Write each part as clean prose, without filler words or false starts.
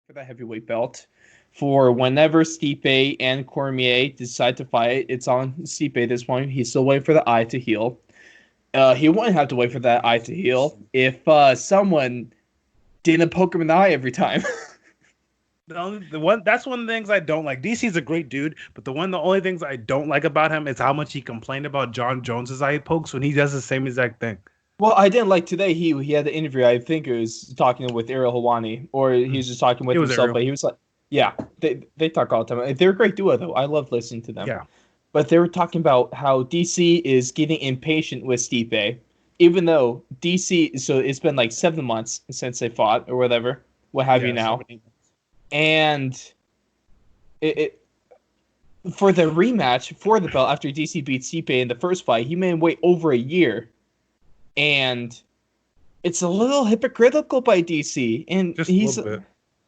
for the heavyweight belt. For whenever Stipe and Cormier decide to fight, it's on Stipe at this point. He's still waiting for the eye to heal. He wouldn't have to wait for that eye to heal if someone didn't poke him in the eye every time. That's one of the things I don't like. DC's a great dude, but the only things I don't like about him is how much he complained about John Jones's eye pokes when he does the same exact thing. Well, I didn't like today. He had the interview. I think it was talking with Ariel Helwani, or he was just talking with himself. But he was like, "Yeah, they talk all the time. They're a great duo, though. I love listening to them." Yeah. But they were talking about how DC is getting impatient with Stipe, even though DC. So it's been like 7 months since they fought, or whatever, what have you now, and it for the rematch for the belt after DC beat Stipe in the first fight, he made him wait over a year. And it's a little hypocritical by DC, and just he's a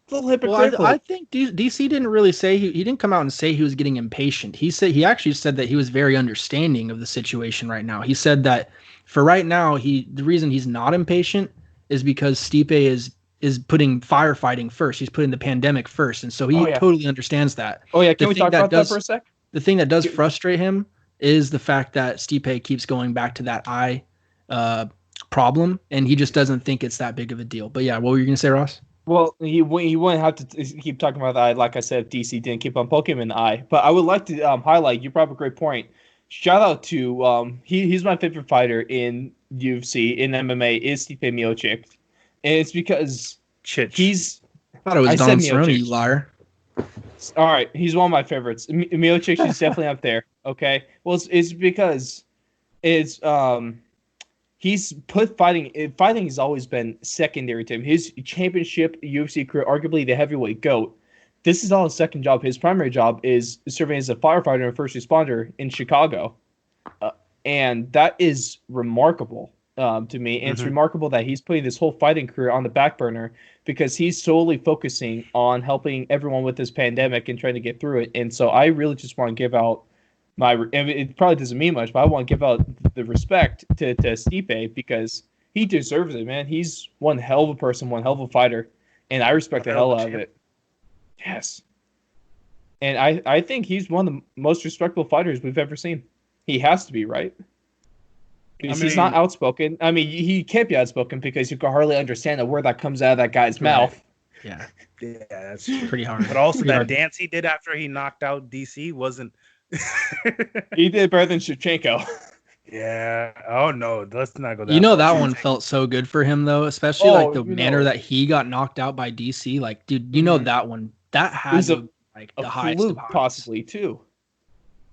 little hypocritical. Well, I think DC didn't really say he didn't come out and say he was getting impatient. He actually said that he was very understanding of the situation right now. He said that for right now, the reason he's not impatient is because Stipe is putting firefighting first. He's putting the pandemic first, and so he totally understands that. Oh yeah, can we talk about that for a sec? The thing that does frustrate him is the fact that Stipe keeps going back to that eye problem, and he just doesn't think it's that big of a deal. But yeah, what were you gonna say, Ross? Well, he wouldn't have to keep talking about the eye, like I said, if DC didn't keep on poking him in the eye. But I would like to highlight, you brought up a great point. Shout out to he's my favorite fighter in UFC, in MMA, is Stipe Miocic. And it's because he's I thought it was Don Cerrone, you liar. All right, he's one of my favorites. Miocic is definitely up there. Okay, well, it's because it's he's put fighting has always been secondary to him. His championship UFC career, arguably the heavyweight GOAT. This is all his second job. His primary job is serving as a firefighter and first responder in Chicago, and that is remarkable to me. And it's remarkable that he's putting this whole fighting career on the back burner because he's solely focusing on helping everyone with this pandemic and trying to get through it. And so I really just want to give out it probably doesn't mean much, but I want to give out the respect to Stipe because he deserves it, man. He's one hell of a person, one hell of a fighter, and I respect the hell out of it. Yes. And I think he's one of the most respectable fighters we've ever seen. He has to be, right? Because he's not outspoken. I mean, he can't be outspoken because you can hardly understand a word that comes out of that guy's mouth. Yeah. Yeah, that's true. Pretty hard. But also that dance he did after he knocked out DC wasn't... He did better than Shevchenko. Yeah. Oh no, let's not go that. You know that one felt so good for him though, especially like the manner that he got knocked out by DC. Like, dude, you know that one that had like the highest fluke possibly too.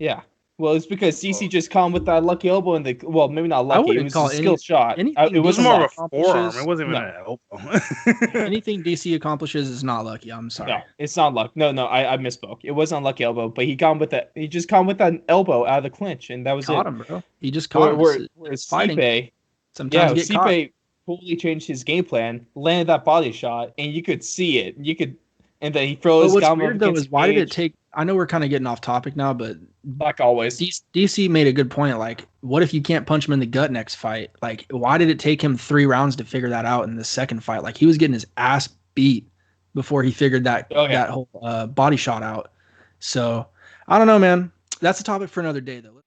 Yeah. Well, it's because DC just caught him with that lucky elbow and maybe not lucky. It was a skill shot. It was more of a forearm. It wasn't even an elbow. Anything DC accomplishes is not lucky. I'm sorry. No, it's not luck. No, I misspoke. It wasn't a lucky elbow, but he just caught him with that elbow out of the clinch, and that was caught him, bro. He just caught him. Whereas Stipe, sometimes Stipe totally changed his game plan, landed that body shot, and you could see it. And then he throws. What's weird though is why did it take? I know we're kind of getting off topic now, but like always, DC made a good point. Like, what if you can't punch him in the gut next fight? Like, why did it take him 3 rounds to figure that out in the second fight? Like, he was getting his ass beat before he figured that whole body shot out. So, I don't know, man. That's a topic for another day, though.